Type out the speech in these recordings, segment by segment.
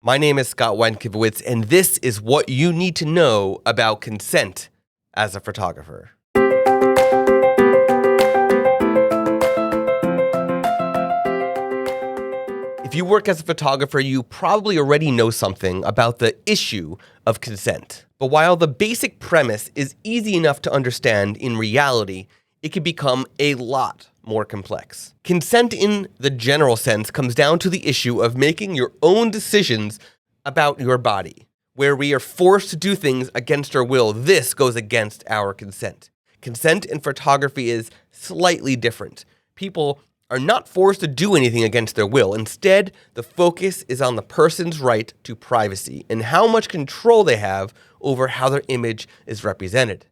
My name is Scott Wankowitz, and this is what you need to know about consent as a photographer. If you work as a photographer, you probably already know something about the issue of consent. But while the basic premise is easy enough to understand, in reality, it can become a lot more complex. Consent in the general sense comes down to the issue of making your own decisions about your body. Where we are forced to do things against our will, this goes against our consent. Consent in photography is slightly different. People are not forced to do anything against their will. Instead, the focus is on the person's right to privacy and how much control they have over how their image is represented.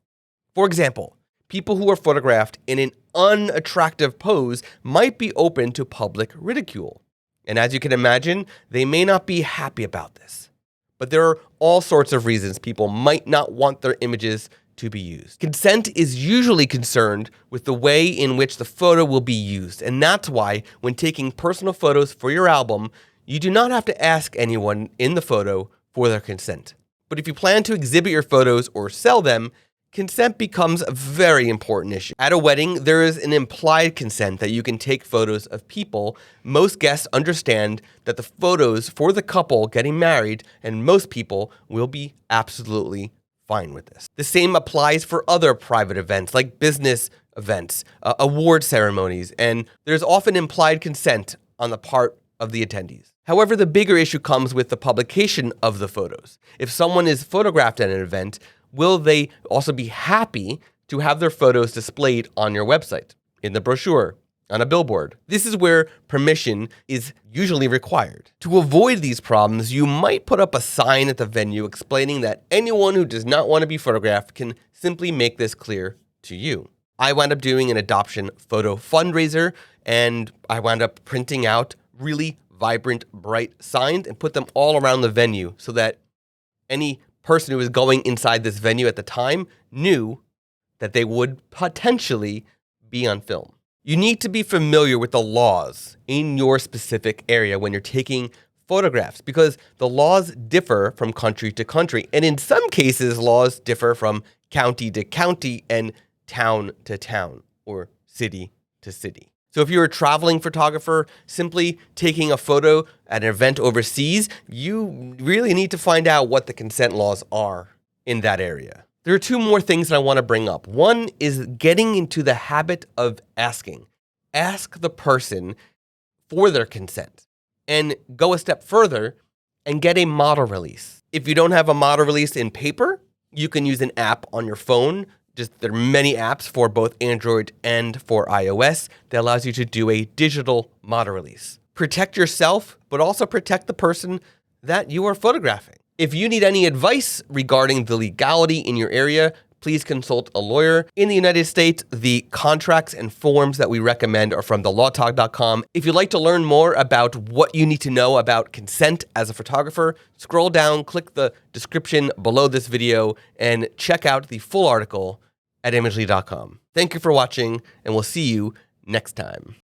For example, people who are photographed in an unattractive pose might be open to public ridicule. And as you can imagine, they may not be happy about this. But there are all sorts of reasons people might not want their images to be used. Consent is usually concerned with the way in which the photo will be used. And that's why when taking personal photos for your album, you do not have to ask anyone in the photo for their consent. But if you plan to exhibit your photos or sell them, consent becomes a very important issue. At a wedding, there is an implied consent that you can take photos of people. Most guests understand that the photos for the couple getting married, and most people will be absolutely fine with this. The same applies for other private events like business events, award ceremonies, and there's often implied consent on the part of the attendees. However, the bigger issue comes with the publication of the photos. If someone is photographed at an event, will they also be happy to have their photos displayed on your website, in the brochure, on a billboard? This is where permission is usually required. To avoid these problems, you might put up a sign at the venue explaining that anyone who does not want to be photographed can simply make this clear to you. I wound up doing an adoption photo fundraiser, and I wound up printing out really vibrant, bright signs and put them all around the venue so that any person who was going inside this venue at the time knew that they would potentially be on film. You need to be familiar with the laws in your specific area when you're taking photographs, because the laws differ from country to country. And in some cases, laws differ from county to county and town to town or city to city. So if you're a traveling photographer, simply taking a photo at an event overseas, you really need to find out what the consent laws are in that area. There are two more things that I want to bring up. One is getting into the habit of asking. Ask the person for their consent and go a step further and get a model release. If you don't have a model release in paper, you can use an app on your phone. There are many apps for both Android and for iOS that allows you to do a digital model release. Protect yourself, but also protect the person that you are photographing. If you need any advice regarding the legality in your area, please consult a lawyer. In the United States, the contracts and forms that we recommend are from thelawtalk.com. If you'd like to learn more about what you need to know about consent as a photographer, scroll down, click the description below this video, and check out the full article at imagely.com. Thank you for watching, and we'll see you next time.